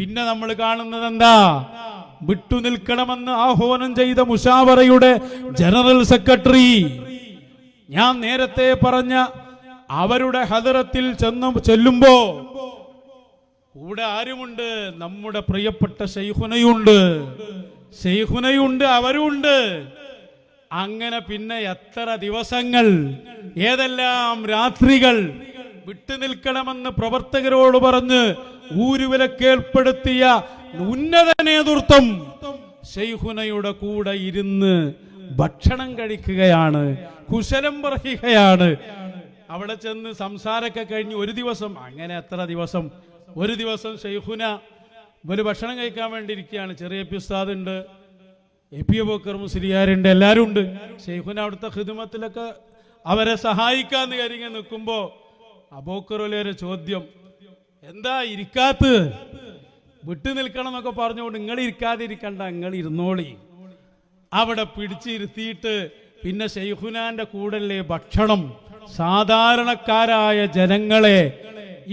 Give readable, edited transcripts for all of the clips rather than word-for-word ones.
പിന്നെ നമ്മൾ കാണുന്നത് എന്താ? വിട്ടുനിൽക്കണമെന്ന് ആഹ്വാനം ചെയ്ത മുശാവറയുടെ ജനറൽ സെക്രട്ടറി, ഞാൻ നേരത്തെ പറഞ്ഞ അവരുടെ ഹദറത്തിൽ ചെല്ലുമ്പോ കൂടെ ആരുമുണ്ട്? നമ്മുടെ പ്രിയപ്പെട്ട ശൈഖുനയുണ്ട്, അവരുണ്ട്. അങ്ങനെ പിന്നെ എത്ര ദിവസങ്ങൾ, ഏതെല്ലാം രാത്രികൾ വിട്ടുനിൽക്കണമെന്ന് പ്രവർത്തകരോട് പറഞ്ഞ് ഊരുവിലക്കേർപ്പെടുത്തിയ ഉന്നത നേതൃത്വം ശൈഖുനയുടെ കൂടെ ഇരുന്ന് ഭക്ഷണം കഴിക്കുകയാണ്, കുശലം പറയുകയാണ്. അവിടെ ചെന്ന് സംസാരമൊക്കെ കഴിഞ്ഞ് ഒരു ദിവസം, അങ്ങനെ എത്ര ദിവസം, ഒരു ദിവസം ശൈഖുന ഒരു ഭക്ഷണം കഴിക്കാൻ വേണ്ടി ഇരിക്കുകയാണ്. ചെറിയ ഉസ്താദ് ഉണ്ട്, AP അബൂബക്കർ മുസ്ലിയാരുണ്ട്, എല്ലാവരും ഉണ്ട്. ശൈഖുന അവിടുത്തെ ഖിദ്മത്തിലൊക്കെ അവരെ സഹായിക്കാന്ന് കരുതി നിൽക്കുമ്പോ അബൂബക്കർ വലിയൊരു ചോദ്യം, എന്താ ഇരിക്കാത്ത? വിട്ടു നിൽക്കണം എന്നൊക്കെ പറഞ്ഞുകൊണ്ട് നിങ്ങൾ ഇരിക്കാതിരിക്കണ്ട, നിങ്ങൾ ഇരുന്നോളി. അവിടെ പിടിച്ചിരുത്തിയിട്ട് പിന്നെ ശൈഖുനാന്റെ കൂടല്ലേ ഭക്ഷണം. സാധാരണക്കാരായ ജനങ്ങളെ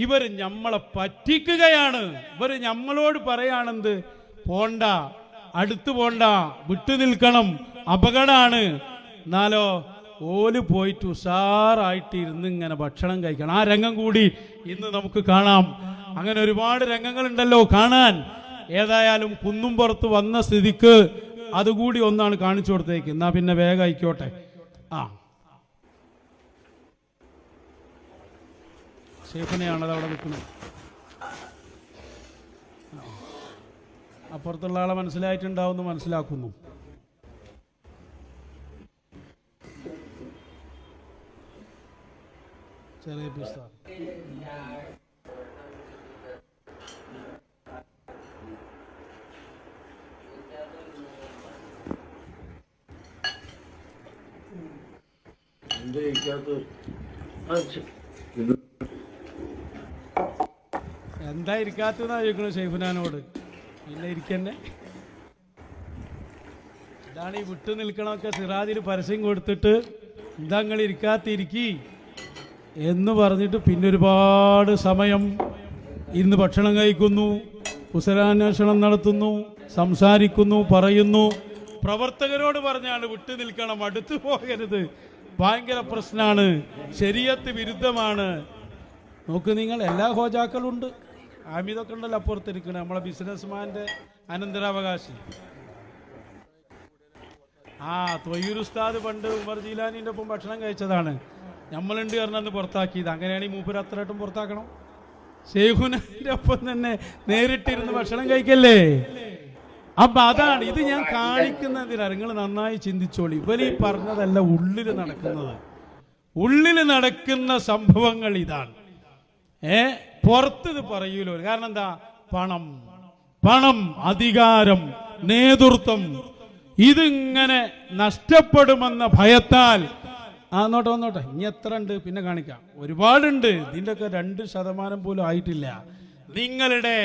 ഇവർ നമ്മളെ പറ്റിക്കുകയാണ്. ഇവർ നമ്മളോട് പറയാണെന്ത്? പോണ്ട, അടുത്തു പോണ്ട, വിട്ടു നിൽക്കണം, അപകടമാണ്. എന്നാലോ ഓല് പോയിട്ട് ഉഷാറായിട്ട് ഇരുന്ന് ഇങ്ങനെ ഭക്ഷണം കഴിക്കണം. ആ രംഗം കൂടി ഇന്ന് നമുക്ക് കാണാം. അങ്ങനെ ഒരുപാട് രംഗങ്ങളുണ്ടല്ലോ കാണാൻ. ഏതായാലും കുന്നും പുറത്ത് വന്ന സ്ഥിതിക്ക് അതുകൂടി ഒന്നാണ് കാണിച്ചു കൊടുത്തേക്ക്. എന്നാ പിന്നെ വേഗം ആയിക്കോട്ടെ. ഷെയ്ഖിനെയാണത് അവിടെ നിൽക്കുന്നത്. അപ്പുറത്തുള്ള ആളെ മനസ്സിലായിട്ടുണ്ടാവുമെന്ന് മനസ്സിലാക്കുന്നു. ചെറിയ പുസ്തകം എന്താ ഇരിക്കാത്തതെന്നാ ചോദിക്കണു ഷെയ്ഖുനാനോട്. ഇല്ല, ഇരിക്കന്നെ. ഇതാണ് ഈ വിട്ടു നിൽക്കണമൊക്കെ സിറാജിൽ പരസ്യം കൊടുത്തിട്ട് എന്താ നിങ്ങൾ ഇരിക്കാത്തിരിക്കി എന്ന് പറഞ്ഞിട്ട് പിന്നെ ഒരുപാട് സമയം ഇന്ന് ഭക്ഷണം കഴിക്കുന്നു, കുശലാന്വേഷണം നടത്തുന്നു, സംസാരിക്കുന്നു, പറയുന്നു. പ്രവർത്തകരോട് പറഞ്ഞാണ് വിട്ടു നിൽക്കണം, അടുത്തു പോകരുത്, ഭയങ്കര പ്രശ്നമാണ്, ശരീഅത്ത് വിരുദ്ധമാണ്. നോക്ക് നിങ്ങൾ, എല്ലാ ഹോജാക്കളുണ്ട്. ആമിതൊക്കെ ഉണ്ടല്ലോ അപ്പുറത്തിരിക്കണേ, നമ്മളെ ബിസിനസ്മാന്റെ അനന്തരാവകാശി. ത്വയ്യൂർ ഉസ്താദ് പണ്ട് ഉമർ ജീലാനിന്റെ ഒപ്പം ഭക്ഷണം കഴിച്ചതാണ്. നമ്മളുണ്ട് പറഞ്ഞന്ന് പുറത്താക്കിയത്. അങ്ങനെയാണെങ്കിൽ മൂപ്പര് അത്രയായിട്ടും പുറത്താക്കണം. ശൈഖുനാന്റെ ഒപ്പം തന്നെ നേരിട്ടിരുന്ന് ഭക്ഷണം കഴിക്കല്ലേ. അപ്പൊ അതാണ് ഇത് ഞാൻ കാണിക്കുന്നതിനാണ്. നിങ്ങൾ നന്നായി ചിന്തിച്ചോളി. ഇവര് ഈ പറഞ്ഞതല്ല ഉള്ളില് നടക്കുന്നത്. ഉള്ളില് നടക്കുന്ന സംഭവങ്ങൾ ഇതാണ്. പുറത്തത് പറയൂലോ. കാരണം എന്താ? പണം, അധികാരം, നേതൃത്വം, ഇതിങ്ങനെ നഷ്ടപ്പെടുമെന്ന ഭയത്താൽ. നോട്ടെ ഇനി എത്ര ഉണ്ട് പിന്നെ കാണിക്കാം, ഒരുപാടുണ്ട്. ഇതിൻ്റെയൊക്കെ 2% പോലും ആയിട്ടില്ല. നിങ്ങളുടെ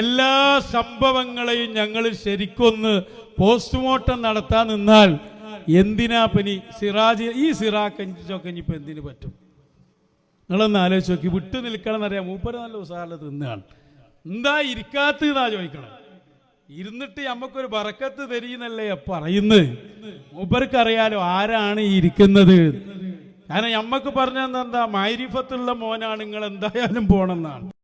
എല്ലാ സംഭവങ്ങളെയും ഞങ്ങൾ ശരിക്കൊന്ന് പോസ്റ്റ്മോർട്ടം നടത്താൻ നിന്നാൽ എന്തിനാ പനി സിറാജ് ഈ സിറാക്കഞ്ചൊക്കെ ഇനിയിപ്പോൾ എന്തിനു പറ്റും? നിങ്ങളൊന്ന് ആലോചിച്ച് നോക്കി. വിട്ടു നിൽക്കണം എന്നറിയാം. മൂപ്പര് നല്ല ഉസാറിൽ തിന്നാണ്. എന്താ ഇരിക്കാത്തതാ ചോദിക്കണം. ഇരുന്നിട്ട് നമുക്കൊരു ബറക്കത്ത് തരീന്നല്ലേ പറയുന്നത്. മൂപ്പർക്കറിയാലോ ആരാണ് ഈ ഇരിക്കുന്നത്. കാരണം നമ്മക്ക് പറഞ്ഞെന്താ, മൈരിഫത്തുള്ള മോനാണ്, നിങ്ങൾ എന്തായാലും പോണെന്നാണ്.